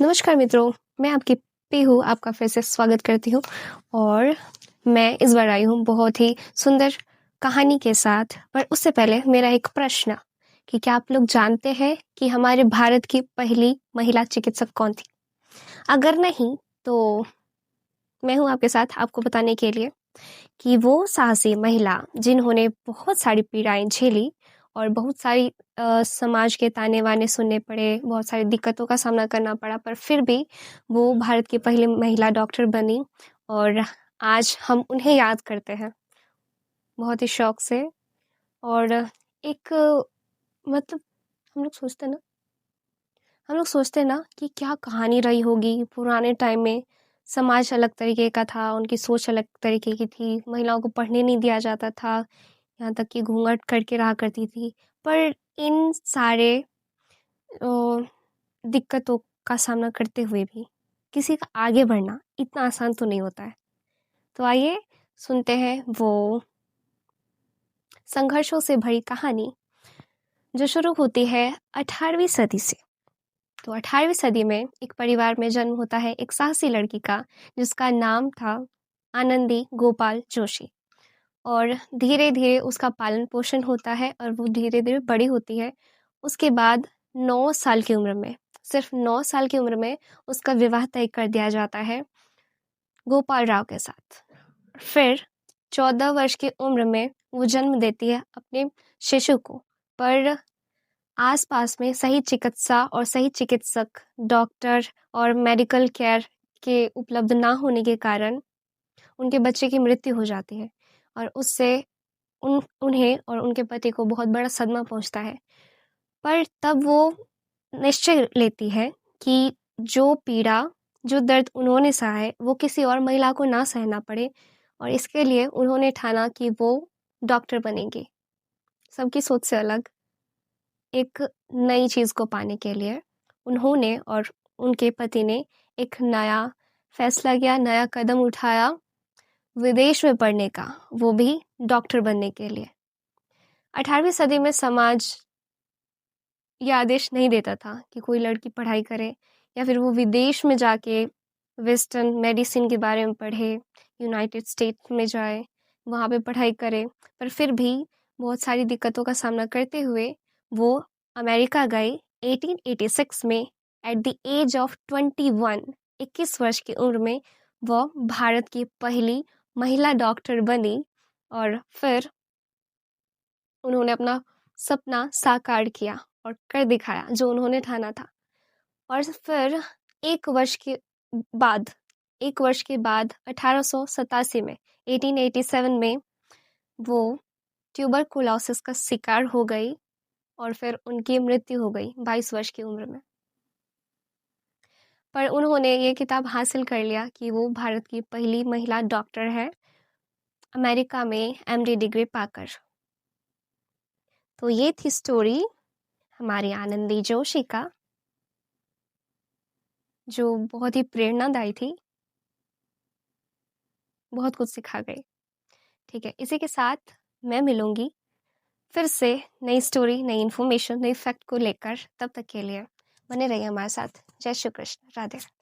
नमस्कार मित्रों, मैं आपकी पीहू आपका फिर से स्वागत करती हूँ और मैं इस बार आई हूँ बहुत ही सुंदर कहानी के साथ। पर उससे पहले मेरा एक प्रश्न कि क्या आप लोग जानते हैं कि हमारे भारत की पहली महिला चिकित्सक कौन थी? अगर नहीं तो मैं हूँ आपके साथ आपको बताने के लिए कि वो साहसी महिला जिन्होंने बहुत सारी पीड़ाएं झेली और बहुत सारी समाज के ताने-वाने सुनने पड़े, बहुत सारी दिक्कतों का सामना करना पड़ा, पर फिर भी वो भारत की पहली महिला डॉक्टर बनी और आज हम उन्हें याद करते हैं, बहुत ही शौक से। और एक मतलब हम लोग सोचते हैं ना हम लोग सोचते हैं ना कि क्या कहानी रही होगी पुराने टाइम में। समाज अलग तरीके का था, उनकी सोच अलग तरीके की थी, महिलाओं को पढ़ने नहीं दिया जाता था, यहाँ तक कि घूंघट करके रहा करती थी। पर इन सारे अ, दिक्कतों का सामना करते हुए भी किसी का आगे बढ़ना इतना आसान तो नहीं होता है। तो आइए सुनते हैं वो संघर्षों से भरी कहानी जो शुरू होती है 18वीं सदी से। तो 18वीं सदी में एक परिवार में जन्म होता है एक साहसी लड़की का, जिसका नाम था आनंदी गोपाल जोशी। और धीरे-धीरे उसका पालन-पोषण होता है और वो धीरे-धीरे बड़ी होती है। उसके बाद 9 साल की उम्र में, सिर्फ़ 9 साल की उम्र में उसका विवाह तय कर दिया जाता है गोपाल राव के साथ। फिर 14 वर्ष की उम्र में वो जन्म देती है अपने शिशु को। पर आस-पास में सही चिकित्सा और सही चिकित्सक, डॉक्टर और मेडिकल केयर के उपलब्ध ना होने के कारण उनके बच्चे की मृत्यु हो जाती है और उससे उन्हें और उनके पति को बहुत बड़ा सदमा पहुँचता है। पर तब वो निश्चय लेती है कि जो पीड़ा, जो दर्द उन्होंने सहा है, वो किसी और महिला को ना सहना पड़े और इसके लिए उन्होंने ठाना कि वो डॉक्टर बनेंगी। सबकी सोच से अलग, एक नई चीज़ को पाने के लिए उन्होंने और उनके पति ने एक नया फैसला किया, नया कदम उठाया विदेश में पढ़ने का, वो भी डॉक्टर बनने के लिए। 18वीं सदी में समाज ये आदेश नहीं देता था कि कोई लड़की पढ़ाई करे या फिर वो विदेश में जाके वेस्टर्न मेडिसिन के बारे में पढ़े, यूनाइटेड स्टेट्स में जाए, वहाँ पे पढ़ाई करे। पर फिर भी बहुत सारी दिक्कतों का सामना करते हुए वो अमेरिका गए 1886 में एट द एज ऑफ 21 वर्ष की उम्र में वो भारत की पहली महिला डॉक्टर बनी और फिर उन्होंने अपना सपना साकार किया और कर दिखाया जो उन्होंने ठाना था। और फिर 1 वर्ष के बाद 1 वर्ष के बाद 1887 में 1887 में वो ट्यूबरकुलोसिस का शिकार हो गई और फिर उनकी मृत्यु हो गई 22 वर्ष की उम्र में। पर उन्होंने ये खिताब हासिल कर लिया कि वो भारत की पहली महिला डॉक्टर है, अमेरिका में एमडी डिग्री पाकर। तो ये थी स्टोरी हमारी आनंदी जोशी का, जो बहुत ही प्रेरणादायी थी, बहुत कुछ सिखा गई। ठीक है, इसी के साथ मैं मिलूँगी फिर से नई स्टोरी, नई इन्फॉर्मेशन, नई फैक्ट को लेकर। तब तक के लिए बने रहिए हमारे साथ। जय श्री कृष्ण, राधे।